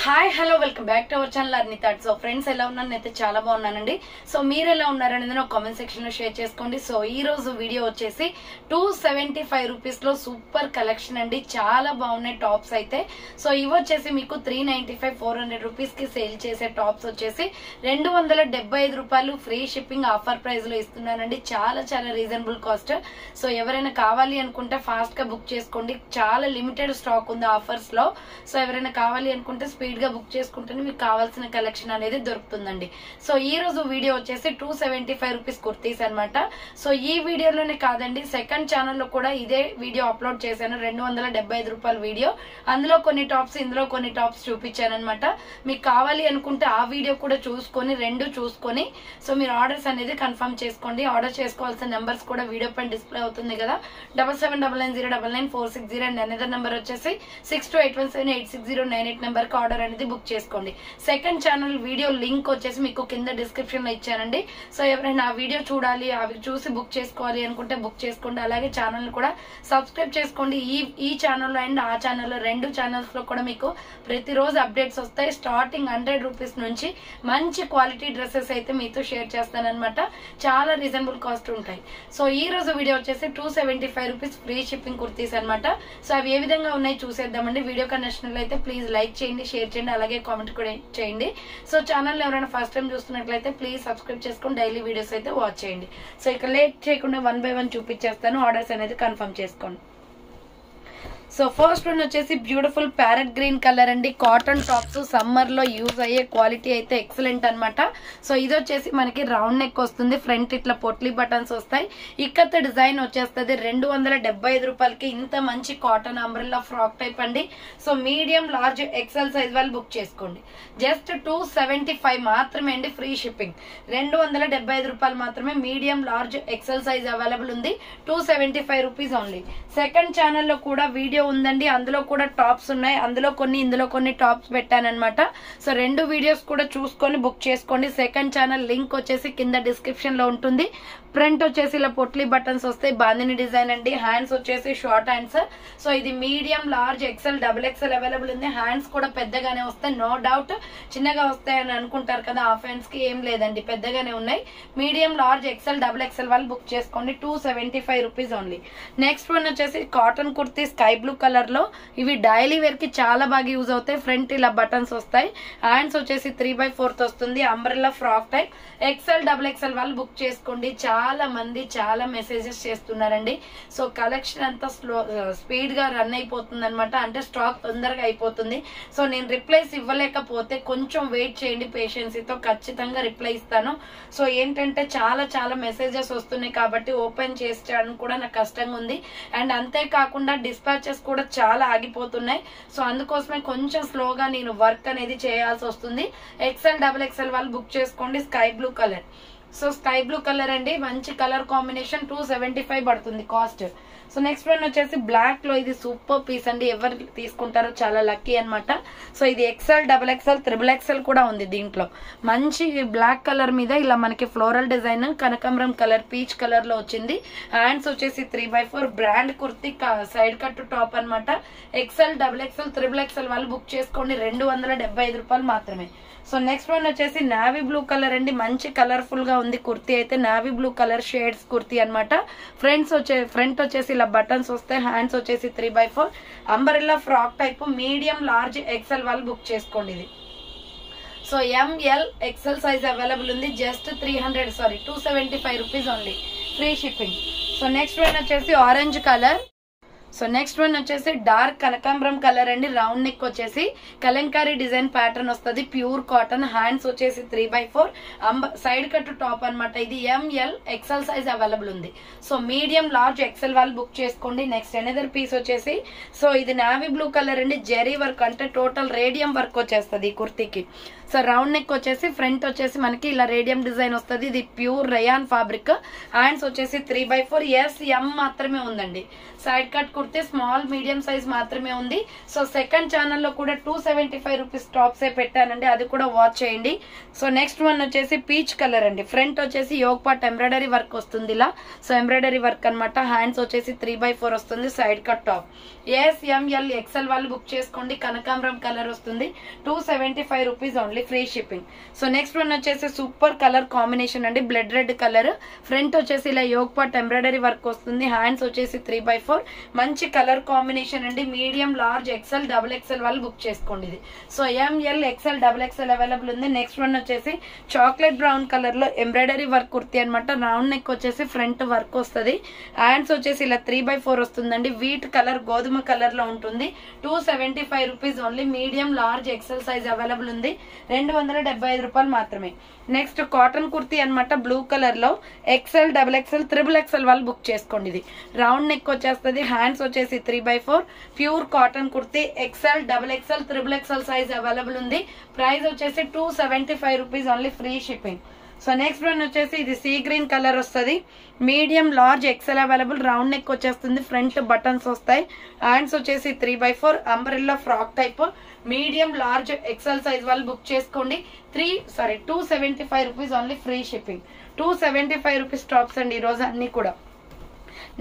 Hi hello welcome back to our channel Arnitha. So friends ఎలా ఉన్నాను? నేనైతే చాలా బాగున్నానండి. సో మీరు ఎలా ఉన్నారనేది నాకు కామెంట్ సెక్షన్ లో షేర్ చేసుకోండి. సో ఈ రోజు వీడియో వచ్చేసి 275 రూపీస్ లో సూపర్ కలెక్షన్ అండి. చాలా బాగున్నాయి టాప్స్ అయితే. సో ఇవి వచ్చేసి మీకు 395 400 రూపీస్ కి సేల్ చేసే టాప్స్ వచ్చేసి 275 రూపాయలు ఫ్రీ షిప్పింగ్ ఆఫర్ ప్రైస్ లో ఇస్తున్నానండి. చాలా చాలా రీజనబుల్ కాస్ట్. సో ఎవరైనా కావాలి అనుకుంటే ఫాస్ట్ గా బుక్ చేసుకోండి. చాలా లిమిటెడ్ స్టాక్ ఉంది ఆఫర్స్ లో. సో ఎవరైనా కావాలి అనుకుంటే స్పీడ్ గా బుక్ చేసుకుంటేనే మీకు కావాల్సిన కలెక్షన్ అనేది దొరుకుతుందండి. సో ఈ రోజు వీడియో వచ్చేసి 275 రూపీస్ కుర్తీస్ అనమాట. సో ఈ వీడియోలోనే కాదండి, సెకండ్ ఛానల్లో కూడా ఇదే వీడియో అప్లోడ్ చేశాను. 275 రూపాయల వీడియో. అందులో కొన్ని టాప్స్, ఇందులో కొన్ని టాప్స్ చూపించాను అనమాట. మీకు కావాలి అనుకుంటే ఆ వీడియో కూడా చూసుకొని రెండు చూసుకొని సో మీరు ఆర్డర్స్ అనేది కన్ఫర్మ్ చేసుకోండి. ఆర్డర్ చేసుకోవాల్సిన నెంబర్స్ కూడా వీడియో పైన డిస్ప్లే అవుతుంది కదా. 7799099460 అండ్ అనదర్ నెంబర్ వచ్చేసి 6281786098 నెంబర్ కి ఆర్డర్ అనేది బుక్ చేసుకోండి. సెకండ్ ఛానల్ వీడియో లింక్ వచ్చేసి మీకు కింద డిస్క్రిప్షన్ లో ఇచ్చానండి. సో ఎవరైనా ఆ వీడియో చూడాలి, అవి చూసి బుక్ చేసుకోవాలి అనుకుంటే బుక్ చేసుకోండి. అలాగే ఛానల్ కూడా సబ్స్క్రైబ్ చేసుకోండి. ఈ ఛానల్ అండ్ ఆ ఛానల్లో రెండు ఛానల్స్ లో కూడా మీకు ప్రతిరోజు అప్డేట్స్ వస్తాయి. స్టార్టింగ్ 100 రూపీస్ నుంచి మంచి క్వాలిటీ డ్రెస్సెస్ అయితే మీతో షేర్ చేస్తానన్నమాట. చాలా రీజనబుల్ కాస్ట్ ఉంటాయి. సో ఈ రోజు వీడియో వచ్చేసి 275 రూపీస్ ఫ్రీ షిప్పింగ్ కుర్తీస్ అనమాట. సో అవి ఏ విధంగా ఉన్నాయి చూసేద్దామండి. వీడియో కనెక్షన్ అయితే ప్లీజ్ లైక్ చేయండి, షేర్ చేయండి, అలాగే కామెంట్ కూడా చేయండి. సో ఛానల్ ఎవరైనా ఫస్ట్ టైం చూస్తున్నట్లయితే ప్లీజ్ సబ్స్క్రైబ్ చేసుకొని డైలీ వీడియోస్ అయితే వాచ్ చేయండి. సో ఇక లేట్ చేయకుండా 1 by 1 చూపించేస్తాను. ఆర్డర్స్ అనేది కన్ఫర్మ్ చేసుకోండి. సో ఫస్ట్ వన్ వచ్చేసి బ్యూటిఫుల్ ప్యారెట్ గ్రీన్ కలర్ అండి. కాటన్ టాప్స్, సమ్మర్ లో యూజ్ అయ్యే క్వాలిటీ అయితే ఎక్సలెంట్ అనమాట. సో ఇది వచ్చేసి మనకి రౌండ్ నెక్ వస్తుంది. ఫ్రంట్ ఇట్లా పొట్లీ బటన్స్ వస్తాయి. ఇక్కత్ డిజైన్ వచ్చేస్తుంది. 275 రూపాయలకి ఇంత మంచి కాటన్ అంబ్రెల్లా ఫ్రాక్ టైప్ అండి. So medium large XL size వాళ్ళు బుక్ చేసుకోండి. జస్ట్ 275 మాత్రమే అండి ఫ్రీ షిప్పింగ్. 275 రూపాయలు మాత్రమే. Medium large XL size available ఉంది. 275 రూపీస్ ఓన్లీ. సెకండ్ ఛానల్లో కూడా వీడియో ఉందండి. అందులో కూడా టాప్స్ ఉన్నాయి. అందులో కొన్ని, ఇందులో కొన్ని టాప్స్ పెట్టానన్నమాట. సో రెండు వీడియోస్ కూడా చూసుకొని బుక్ చేసుకోండి. సెకండ్ ఛానల్ లింక్ వచ్చేసి కింద డిస్క్రిప్షన్ లో ఉంటుంది. ఫ్రంట్ వచ్చేసి ఇలా పొట్లీ బటన్స్ వస్తాయి. బాందిని డిజైన్ అండి. హ్యాండ్స్ వచ్చేసి షార్ట్ హ్యాండ్స్. సో ఇది medium large XL double XL available ఉంది. హ్యాండ్స్ కూడా పెద్దగానే వస్తాయి. నో డౌట్ చిన్నగా వస్తాయని అనుకుంటారు కదా, హాఫ్ హ్యాండ్స్ కి ఏం లేదండి, పెద్దగానే ఉన్నాయి. Medium large XL double XL వాళ్ళు బుక్ చేసుకోండి. 275 రూపీస్ ఓన్లీ. నెక్స్ట్ వన్ వచ్చేసి cotton kurti sky blue colour లో. ఇవి డైలీ వేర్ కి చాలా బాగా యూజ్ అవుతాయి. ఫ్రంట్ ఇలా బటన్స్ వస్తాయి. హ్యాండ్స్ వచ్చేసి 3/4 వస్తుంది. Umbrella frock type. XL double XL వాళ్ళు బుక్ చేసుకోండి. చాలా మంది చాలా మెసేజెస్ చేస్తున్నారండి. సో కలెక్షన్ అంతా స్పీడ్ గా రన్ అయిపోతుంది అనమాట. అంటే స్టాక్ తొందరగా అయిపోతుంది. సో నేను రిప్లైస్ ఇవ్వలేకపోతే కొంచెం వెయిట్ చేయండి. పేషెన్సీతో ఖచ్చితంగా రిప్లై ఇస్తాను. సో ఏంటంటే చాలా చాలా మెసేజెస్ వస్తున్నాయి కాబట్టి ఓపెన్ చేసేయడానికి కూడా నాకు కష్టంగా ఉంది. అండ్ అంతేకాకుండా డిస్పాచెస్ కూడా చాలా ఆగిపోతున్నాయి. సో అందుకోసమే కొంచెం స్లోగా నేను వర్క్ అనేది చేయాల్సి వస్తుంది. ఎక్సెల్ డబుల్ ఎక్సెల్ వాళ్ళు బుక్ చేసుకోండి. Sky blue colour. So sky blue colour అండి, మంచి కలర్ కాంబినేషన్. 275 పడుతుంది కాస్ట్. సో నెక్స్ట్ వన్ వచ్చేసి బ్లాక్ లో. ఇది సూపర్ పీస్ అండి. ఎవరు తీసుకుంటారో చాలా లక్కీ అనమాట. సో ఇది XL double XL triple XL కూడా ఉంది దీంట్లో. మంచి బ్లాక్ కలర్ మీద ఇలా మనకి ఫ్లోరల్ డిజైన్ కనకాంబరం కలర్, పీచ్ కలర్ లో వచ్చింది. హ్యాండ్స్ వచ్చేసి 3/4 brand kurti side cut top అనమాట. XL double XL triple XL వాళ్ళు బుక్ చేసుకోండి. 275 రూపాయలు మాత్రమే. సో నెక్స్ట్ వన్ వచ్చేసి నావీ బ్లూ కలర్ అండి. మంచి కలర్ఫుల్ గా ఉంది కుర్తీ అయితే. Navy blue colour shades kurti అనమాట. ఫ్రంట్ వచ్చేసి ఇలా బటన్స్ వస్తాయి. హ్యాండ్స్ వచ్చేసి 3/4 umbrella frock type. Medium large XL వాళ్ళు బుక్ చేసుకోండి. ఇది so ML XL size available ఉంది. Just 275 rupees only free shipping. So next one వచ్చేసి orange colour. So next one వచ్చేసి డార్క్ కనకాంబరం కలర్ అండి. రౌండ్ నెక్ వచ్చేసి కలంకారీ డిజైన్ ప్యాటర్న్ వస్తుంది. Pure cotton. హ్యాండ్స్ వచ్చేసి 3/4 సైడ్ కట్ టాప్ అనమాట. ఇది ఎంఎల్ ఎక్సెల్ సైజ్ అవైలబుల్ ఉంది. సో మీడియం లార్జ్ ఎక్సెల్ వాళ్ళు బుక్ చేసుకోండి. నెక్స్ట్ అనదర్ పీస్ వచ్చేసి సో ఇది నావీ బ్లూ కలర్ అండి. జెరీ వర్క్ అంటే టోటల్ రేడియం వర్క్ వచ్చేస్తుంది ఈ కుర్తీకి. సో రౌండ్ నెక్ వచ్చేసి ఫ్రంట్ వచ్చేసి మనకి ఇలా రేడియం డిజైన్ వస్తుంది. ఇది ప్యూర్ రయాన్ ఫ్యాబ్రిక్. హ్యాండ్స్ వచ్చేసి 3/4 S/M మాత్రమే ఉందండి. Side cut kurti small medium size మాత్రమే ఉంది. సో సెకండ్ ఛానల్లో కూడా 275 రూపీస్ టాప్సే పెట్టానండి, అది కూడా వాచ్ చేయండి. సో నెక్స్ట్ వన్ వచ్చేసి పీచ్ కలర్ అండి. ఫ్రంట్ వచ్చేసి యోగ్ పార్ట్ ఎంబ్రాయిడరీ వర్క్ వస్తుంది ఇలా. సో ఎంబ్రాయిడరీ వర్క్ అనమాట. హ్యాండ్స్ వచ్చేసి 3/4 వస్తుంది. Side cut top. S/M/L XL వాళ్ళు బుక్ చేసుకోండి. కనకాంబరం కలర్ వస్తుంది. 275 rupees only, free shipping. So next one వచ్చేసి సూపర్ కలర్ కాంబినేషన్ అండి, బ్లడ్ రెడ్ కలర్. ఫ్రంట్ వచ్చేసి ఇలా యోగ్ పార్ట్ ఎంబ్రాయిడరీ వర్క్ వస్తుంది. హ్యాండ్స్ వచ్చేసి 3/4. మంచి కలర్ కాంబినేషన్ అండి. మీడియం, లార్జ్, XL, XXL వాళ్ళు బుక్ చేసుకోండి ఇది. So ML, XL, XXL available ఉంది. నెక్స్ట్ వన్ వచ్చేసి చాక్లెట్ బ్రౌన్ కలర్ లో ఎంబ్రాయిడరీ వర్క్ కుర్తీ అనమాట. రౌండ్ నెక్ వచ్చేసి ఫ్రంట్ వర్క్ వస్తుంది. హ్యాండ్స్ వచ్చేసి ఇలా 3/4 వస్తుందండి. వీట్ కలర్, గోధుమ కలర్ లో ఉంటుంది. 275 rupees only. Medium, large, XL size available ఉంది. 275 రూపాయలు మాత్రమే. నెక్స్ట్ కాటన్ కుర్తీ అనమాట, బ్లూ కలర్ లో. XL, XXL, XXL వాళ్ళు బుక్ చేసుకోండి ఇది. రౌండ్ నెక్ వచ్చేస్తుంది. హ్యాండ్స్ వచ్చేసి 3/4. Pure cotton kurti. XL, XXL, XXL size available ఉంది. ప్రైస్ వచ్చేసి 275 rupees only, free shipping. So next one వచ్చేసి ఇది సీ గ్రీన్ కలర్ వస్తుంది. Medium, large, XL available. Round neck వచ్చేస్తుంది. ఫ్రంట్ బటన్స్ వస్తాయి. హ్యాండ్స్ వచ్చేసి 3/4. Umbrella frock type. Medium, large, XL size వాళ్ళు book చేసుకోండి. 275 rupees only, free shipping. 275 rupees tops అండి ఈ రోజు అన్ని కూడా.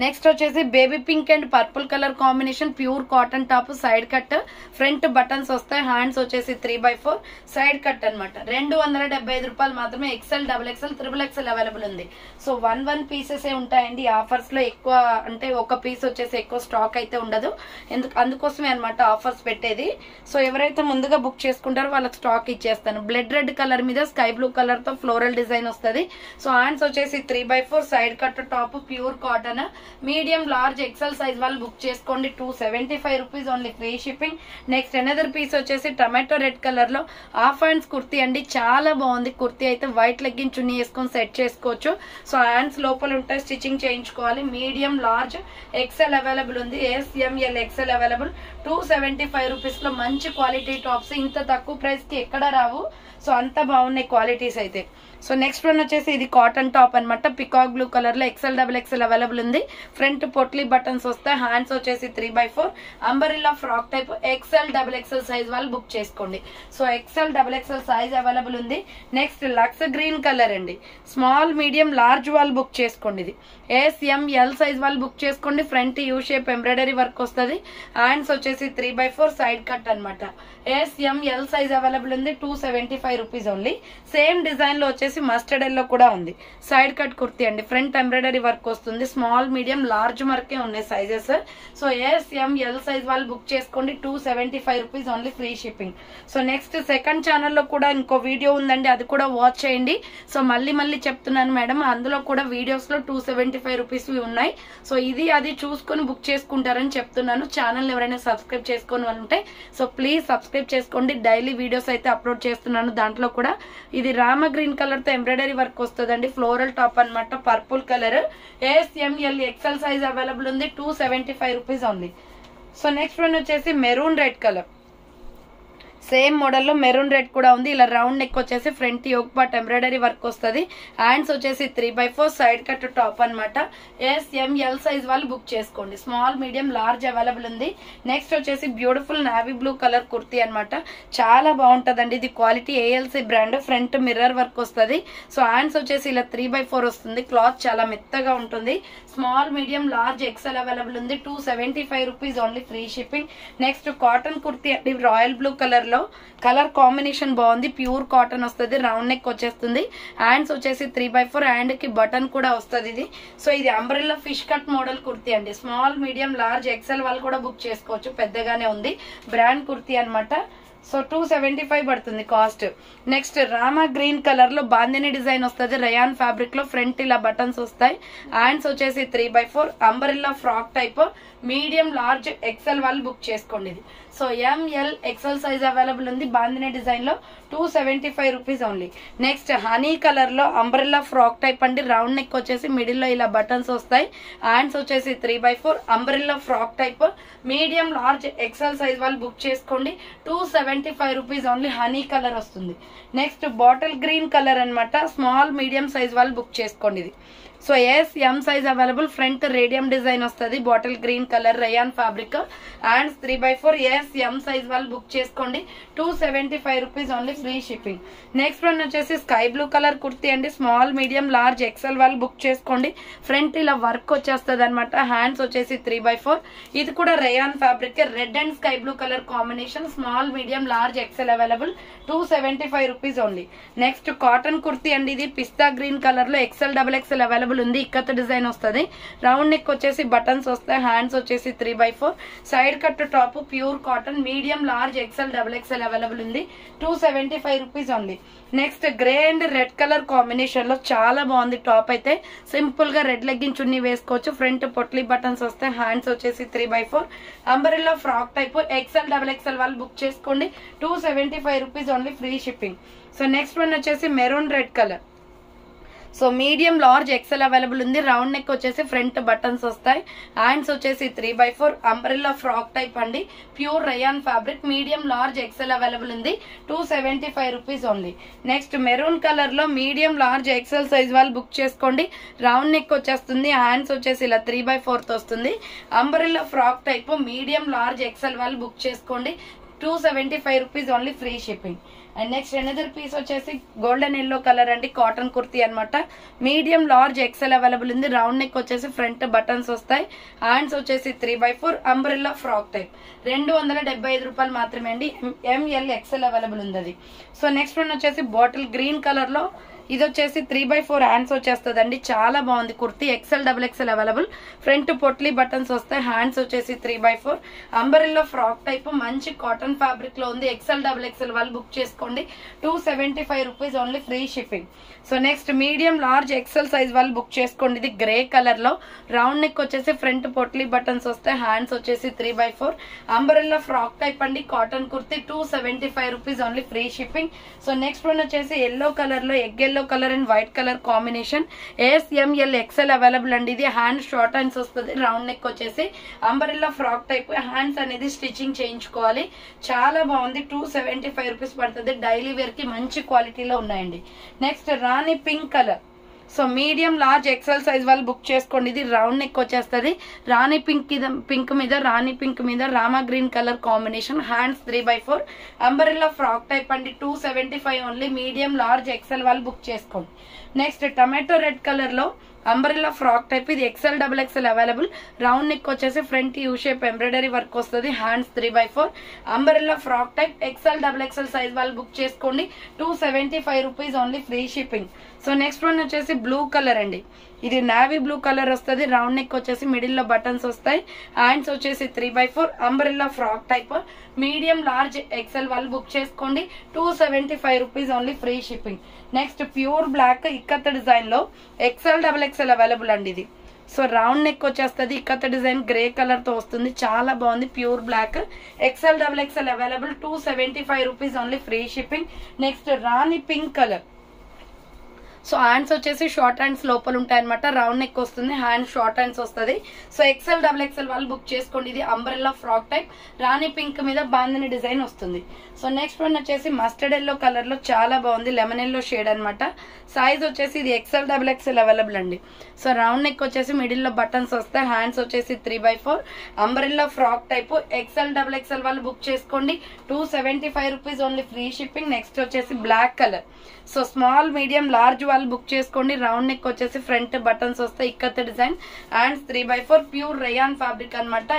నెక్స్ట్ వచ్చేసి baby pink and purple colour combination, pure cotton top. Side cut, front buttons వస్తాయి. హ్యాండ్స్ వచ్చేసి 3/4. సైడ్ కట్ అనమాట. 275 రూపాయలు మాత్రమే. XL, XXL, XXL అవైలబుల్ ఉంది. సో 1 పీసెస్ ఉంటాయండి ఆఫర్స్ లో. ఎక్కువ అంటే ఒక పీస్ వచ్చేసి ఎక్కువ స్టాక్ అయితే ఉండదు. అందుకోసమే అనమాట ఆఫర్స్ పెట్టేది. సో ఎవరైతే ముందుగా బుక్ చేసుకుంటారో వాళ్ళకి స్టాక్ ఇచ్చేస్తాను. బ్లడ్ రెడ్ కలర్ మీద స్కై బ్లూ కలర్ తో ఫ్లోరల్ డిజైన్ వస్తుంది. సో హ్యాండ్స్ వచ్చేసి 3/4. Side cut top, pure cotton. Medium, large, XL size వాళ్ళు బుక్ చేసుకోండి. 275 rupees only, free shipping. Next another piece వచ్చేసి టమాటో రెడ్ కలర్ లో half hands kurti అండి. చాలా బాగుంది కుర్తీ అయితే. వైట్ లెగ్గిన్ చున్నీ వేసుకొని సెట్ చేసుకోవచ్చు. సో హ్యాండ్స్ లోపల ఉంటాయి, స్టిచ్చింగ్ చేయించుకోవాలి. మీడియం, లార్జ్, XL అవైలబుల్ ఉంది. S/M/L XL available. 275 రూపీస్ లో మంచి క్వాలిటీ టాప్స్. ఇంత తక్కువ ప్రైస్ కి ఎక్కడ రావు. సో అంత బాగున్నాయి క్వాలిటీస్ అయితే. సో నెక్స్ట్ వన్ వచ్చేసి ఇది కాటన్ టాప్ అనమాట. పికాక్ బ్లూ కలర్ లో XL, XXL అవైలబుల్ ఉంది. ఫ్రంట్ పొట్లీ బటన్స్ వస్తాయి. హ్యాండ్స్ వచ్చేసి 3/4. Umbrella frock type. XL, XXL size వాళ్ళు బుక్ చేసుకోండి. So XL, XXL size available ఉంది. నెక్స్ట్ లక్స్ గ్రీన్ కలర్ అండి. స్మాల్, మీడియం, లార్జ్ వాళ్ళు బుక్ చేసుకోండి ఇది. S/M/L సైజ్ వాళ్ళు బుక్ చేసుకోండి. Front U shape embroidery work వస్తుంది. హ్యాండ్స్ వచ్చేసి 3/4. సైడ్ కట్ అనమాట. S/M/L సైజ్ అవైలబుల్ ఉంది. 275 రూపీస్ ఓన్లీ. సేమ్ డిజైన్ లో వచ్చేసి మస్టర్డ్ ఎల్లో కూడా ఉంది. సైడ్ కట్ కుర్తీ అండి. ఫ్రంట్ ఎంబ్రాయిడరీ వర్క్ వస్తుంది. స్మాల్, మీడియం, లార్జ్ వరకే ఉన్నాయి సైజెస్. సో S/M/L సైజ్ వాళ్ళు బుక్ చేసుకోండి. 275 rupees only, free shipping. So next second ఛానల్లో కూడా ఇంకో వీడియో ఉందండి, అది కూడా వాచ్ చేయండి. సో మళ్ళీ చెప్తున్నాను మేడం, అందులో కూడా వీడియోస్ లో 275 రూపీస్ ఉన్నాయి. సో ఇది అది చూసుకొని బుక్ చేసుకుంటారని చెప్తున్నాను. ఛానల్ ఎవరైనా సబ్స్క్రైబ్ చేసుకొని ఉంటే సో ప్లీజ్ సబ్స్క్రైబ్ చేసుకోండి. డైలీ వీడియోస్ అయితే అప్లోడ్ చేస్తున్నాను. దాంట్లో కూడా ఇది రామ గ్రీన్ కలర్ తో ఎంబ్రాయిడరీ వర్క్ వస్తుందండి. ఫ్లోరల్ టాప్ అనమాట. Purple colour. S/M/L XL size available ఉంది. 275 rupees only. So next one వచ్చేసి maroon red colour. Same model లో మెరూన్ రెడ్ కూడా ఉంది. ఇలా రౌండ్ నెక్ వచ్చేసి front yoke part embroidery work వస్తుంది. హ్యాండ్స్ వచ్చేసి 3/4. సైడ్ కట్ టాప్ అనమాట. S/M/L సైజ్ వాళ్ళు బుక్ చేసుకోండి. స్మాల్, మీడియం, లార్జ్ అవైలబుల్ ఉంది. నెక్స్ట్ వచ్చేసి beautiful navy blue colour kurti అనమాట. చాలా బాగుంటదండి. ఇది quality ALC brand. Front mirror work వస్తుంది. సో హ్యాండ్స్ వచ్చేసి ఇలా 3/4 వస్తుంది. క్లాత్ చాలా మెత్తగా ఉంటుంది. Small, medium, large, XL available ఉంది. 275 rupees only, free shipping. Next cotton kurti అండి. రాయల్ బ్లూ కలర్ లో కలర్ కాంబినేషన్ బాగుంది. ప్యూర్ కాటన్ వస్తుంది. రౌండ్ నెక్ వచ్చేస్తుంది. హ్యాండ్స్ వచ్చేసి 3/4. హ్యాండ్ కి బటన్ కూడా వస్తుంది ఇది. సో ఇది umbrella fish cut model kurti అండి. స్మాల్, మీడియం, లార్జ్, XL వాళ్ళు కూడా బుక్ చేసుకోవచ్చు. పెద్దగానే ఉంది. బ్రాండ్ కుర్తీ అనమాట. సో 275 పడుతుంది cost. Next Rama green colour లో బాందిని డిజైన్ వస్తుంది. రయాన్ ఫ్యాబ్రిక్ లో ఫ్రంట్ ఇలా బటన్స్ వస్తాయి. హ్యాండ్స్ వచ్చేసి 3/4. Umbrella frock type. Medium, large, XL వాళ్ళు బుక్ చేసుకోండి ఇది. So ML XL size available ఉంది బాందిని డిజైన్ లో 275 rupees only. Next honey colour లో అంబ్రెల్లా ఫ్రాక్ టైప్ అండి. రౌండ్ నెక్ వచ్చేసి మిడిల్ లో ఇలా బటన్స్ వస్తాయి. హ్యాండ్స్ వచ్చేసి 3/4 umbrella frock type. Medium large XL size వాళ్ళు బుక్ చేసుకోండి. 275 రూపీస్ ఓన్లీ. హనీ కలర్ వస్తుంది. నెక్స్ట్ బాటిల్ గ్రీన్ కలర్ అన్నమాట. స్మాల్ మీడియం సైజ్ వాళ్ళు బుక్ చేసుకోండి. ఇది so M size available. Front radium design వస్తుంది. Bottle green colour rayon fabric. Hands 3/4 M size వాళ్ళు book చేసుకోండి. 275 rupees only. Free shipping. Next one వచ్చేసి sky blue colour kurti అండి. Small medium large XL వాళ్ళు book చేసుకోండి. Front ఇలా work వచ్చేస్తుంది అనమాట. హ్యాండ్స్ వచ్చేసి 3/4. ఇది కూడా rayon fabric. Red and sky blue colour combination. Small medium large XL available. 275 rupees only. Next cotton kurti అండి. ఇది పిస్తా గ్రీన్ కలర్ లో XL అవైలబుల్ ఉంది. ఇక్కత్ డిజైన్ వస్తుంది. రౌండ్ నెక్ వచ్చేసి బటన్స్ వస్తాయి. హ్యాండ్స్ వచ్చేసి 3/4. Side cut top pure cotton. Medium large XL available ఉంది. 275 rupees only. Next grey and red colour combination లో చాలా బాగుంది టాప్ అయితే. సింపుల్ గా రెడ్ లెగ్గిన్ చున్నీ వేసుకోవచ్చు. ఫ్రంట్ పొట్లీ బటన్స్ వస్తాయి. హ్యాండ్స్ వచ్చేసి 3/4. Umbrella frock type. XL వాళ్ళు బుక్ చేసుకోండి. 275 rupees only. Free shipping. So next one వచ్చేసి maroon red colour. So medium large XL available ఉంది. రౌండ్ నెక్ వచ్చేసి ఫ్రంట్ బటన్స్ వస్తాయి. హ్యాండ్స్ వచ్చేసి 3/4 అంబ్రెల్లా ఫ్రాక్ టైప్ అండి. Pure rayon fabric. Medium large XL available ఉంది. 275 rupees only. Next maroon colour లో medium large XL size వాళ్ళు book చేసుకోండి. Round neck వచ్చేస్తుంది. హ్యాండ్స్ వచ్చేసి ఇలా 3/4 వస్తుంది. Umbrella frock type. Medium large XL వాళ్ళు బుక్ చేసుకోండి. 275 rupees only. Free shipping. And next another piece వచ్చేసి గోల్డెన్ ఎల్లో కలర్ అండి. కాటన్ కుర్తీ అనమాట. మీడియం లార్జ్ XL అవైలబుల్ ఉంది. రౌండ్ నెక్ వచ్చేసి ఫ్రంట్ బటన్స్ వస్తాయి. హ్యాండ్స్ వచ్చేసి 3/4 అంబ్రెల్లా ఫ్రాక్ టైప్. 275 రూపాయలు మాత్రమే అండి. ML XL అవైలబుల్ ఉంది అది. సో నెక్స్ట్ వన్ వచ్చేసి బాటిల్ గ్రీన్ కలర్ లో. ఇది వచ్చేసి 3/4 హ్యాండ్స్ వచ్చేస్తుందండి. చాలా బాగుంది kurti. XL available. Front potli buttons వస్తాయి. హ్యాండ్స్ వచ్చేసి 3/4 అంబరెల్లా ఫ్రాక్ టైప్. మంచి కాటన్ ఫ్యాబ్రిక్ లో ఉంది. XL వాళ్ళు బుక్ చేసుకోండి. 275 rupees only. Free shipping. So next medium large XL size వాళ్ళు బుక్ చేసుకోండి. ఇది గ్రే కలర్ లో. రౌండ్ నెక్ వచ్చేసి ఫ్రంట్ పొట్లీ బటన్స్ వస్తాయి. హ్యాండ్స్ వచ్చేసి 3/4 అంబరెల్లా ఫ్రాక్ టైప్ అండి. Cotton kurti. 275 rupees only. Free shipping. So next one వచ్చేసి ఎల్లో కలర్ లో egg yellow colour and white colour combination. ML XL available అండి. ఇది హ్యాండ్ షార్ట్ హ్యాండ్స్ వస్తుంది. Round neck వచ్చేసి umbrella frock type. Hands అనేది stitching చేయించుకోవాలి. చాలా బాగుంది. 275 రూపీస్ పడుతుంది. డైలీ వేర్ కి మంచి క్వాలిటీలో ఉన్నాయండి. నెక్స్ట్ రాణి pink colour. So medium large XL size వాళ్ళు బుక్ చేసుకోండి. ఇది రౌండ్ నెక్ వచ్చేస్తుంది. రాణి పింక్ మీద రామా green colour combination. Hands 3/4 umbrella frock type అండి. 275 ఓన్లీ. మీడియం లార్జ్ XL వాళ్ళు బుక్ చేసుకోండి. నెక్స్ట్ టమాటో రెడ్ కలర్ లో అంబరెల్లా ఫ్రాక్ టైప్. ఇది XL అవైలబుల్. రౌండ్ నెక్ వచ్చేసి front U shape embroidery work వస్తుంది. Hands 3/4 umbrella frock type. XL size వాళ్ళు book చేసుకోండి. 275 rupees only. Free shipping. So next one వచ్చేసి blue colour అండి. ఇది navy blue colour వస్తుంది. Round neck వచ్చేసి మిడిల్ లో బటన్స్ వస్తాయి. హ్యాండ్స్ వచ్చేసి 3/4 umbrella frock type. Medium large XL వాళ్ళు బుక్ చేసుకోండి. 275 rupees only. Free shipping. Next pure black ikat design లో XL అవైలబుల్ అండి. ఇది సో రౌండ్ నెక్ వచ్చేస్తుంది. ఇక్కత్ డిజైన్ గ్రే కలర్ తో వస్తుంది. చాలా బాగుంది. Pure black. XL available. 275 rupees only. Free shipping. Next రాణి పింక్ కలర్. సో హ్యాండ్స్ వచ్చేసి షార్ట్ హ్యాండ్స్ లోపల ఉంటాయి అనమాట. రౌండ్ నెక్ వస్తుంది. హ్యాండ్ షార్ట్ హ్యాండ్స్ వస్తుంది. సో XL వాళ్ళు బుక్ చేసుకోండి. ఇది అంబ్రెల్లా ఫ్రాక్ టైప్. రాణి పింక్ మీద బాందిని డిజైన్ వస్తుంది. సో నెక్స్ట్ వన్ వచ్చేసి మస్టర్డ్ ఎల్లో కలర్ లో చాలా బాగుంది. లెమన్ ఎల్లో షేడ్ అనమాట. సైజ్ వచ్చేసి ఇది XL అవైలబుల్ అండి. సో రౌండ్ నెక్ వచ్చేసి మిడిల్ లో బటన్స్ వస్తాయి. హ్యాండ్స్ వచ్చేసి 3/4 అంబ్రెల్లా ఫ్రాక్ టైప్. XL వాళ్ళు బుక్ చేసుకోండి. 275 rupees only. Free shipping. Next వచ్చేసి black colour. So small medium large వాళ్ళు బుక్ చేసుకోండి. రౌండ్ నెక్ వచ్చేసి ఫ్రంట్ బటన్స్ వస్తాయి. Ikat design. Hands 3/4 pure rayon fabric అనమాట.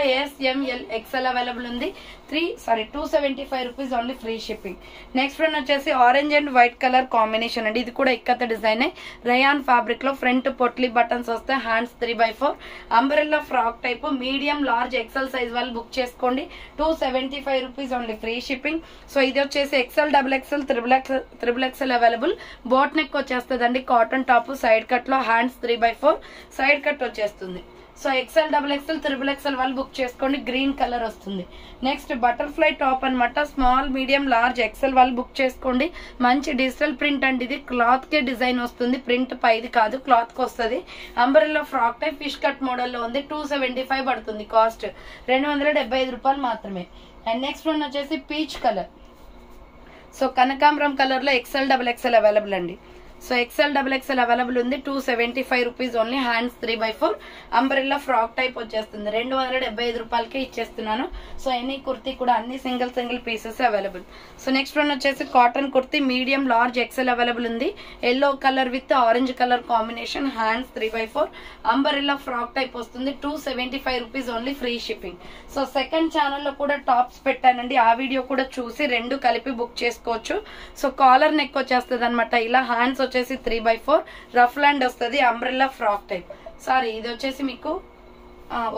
ML XL అవైలబుల్ ఉంది. 275 rupees only. Free shipping. Next one వచ్చేసి orange and white colour combination అండి. ఇది కూడా ఇక్కత్ డిజైన్. రయాన్ ఫ్యాబ్రిక్ లో ఫ్రంట్ పొట్లీ బటన్స్ వస్తాయి. Hands 3/4 umbrella frock type. Medium large XL size వాళ్ళు book చేసుకోండి. 275 rupees only. Free shipping. So ఇది వచ్చేసి XL అవైలబుల్. బోట్ నెక్ వచ్చేస్తుందండి. Cotton top. సైడ్ కట్ లో హ్యాండ్స్ 3/4 సైడ్ కట్ వచ్చేస్తుంది. సో XL, XXL, XXL వాళ్ళు book చేసుకోండి. గ్రీన్ కలర్ వస్తుంది. నెక్స్ట్ బటర్ఫ్లై టాప్ అనమాట. స్మాల్, మీడియం, లార్జ్, XL వాళ్ళు బుక్ చేసుకోండి. మంచి డిజిటల్ ప్రింట్ అండి. ఇది క్లాత్ కే డిజైన్ వస్తుంది, ప్రింట్ పైది కాదు, క్లాత్ కి వస్తుంది. Umbrella frock type fish cut model లో ఉంది. 275 పడుతుంది కాస్ట్. 275 రూపాయలు మాత్రమే. అండ్ నెక్స్ట్ వన్ వచ్చేసి పీచ్ కలర్. సో కనకాంబరం కలర్ లో XL, XXL అవైలబుల్ అండి. సో XL, XXL అవైలబుల్ ఉంది. 275 rupees only. Hands 3/4 umbrella frock type వచ్చేస్తుంది. 275 రూపాయలకే ఇచ్చేస్తున్నాను. సో ఎనీ కుర్తీ కూడా అన్ని single pieces available. So next one వచ్చేసి cotton kurti medium, large, XL available ఉంది. Yellow colour with orange colour combination. Hands 3/4 umbrella frock type వస్తుంది. 275 rupees only, free shipping. So second ఛానల్లో కూడా టాప్స్ పెట్టానండి. ఆ వీడియో కూడా చూసి రెండు కలిపి బుక్ చేసుకోవచ్చు. సో కాలర్ నెక్ వచ్చేస్తుంది అనమాట. ఇలా హ్యాండ్స్ వచ్చేసి 3/4 రఫ్ ల్యాండ్ వస్తుంది. Umbrella frock type. సారీ, ఇది వచ్చేసి మీకు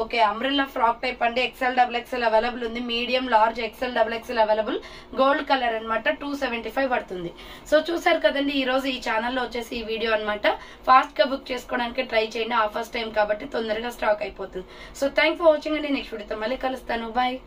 ఓకే అంబ్రెల్లా ఫ్రాక్ టైప్ అండి. XL, XXL అవైలబుల్ ఉంది. Medium, large, XL, XXL available. Gold colour అనమాట. 275 పడుతుంది. సో చూసారు కదండి, ఈ రోజు ఈ ఛానల్లో వచ్చేసి ఈ వీడియో అనమాట. ఫాస్ట్ గా బుక్ చేసుకోవడానికి ట్రై చేయండి. ఆఫర్స్ టైం కాబట్టి తొందరగా స్టాక్ అయిపోతుంది. సో థ్యాంక్ ఫర్ వాచింగ్ అండి. నెక్స్ట్ వీడియోతో మళ్ళీ కలుస్తాను. బాయ్.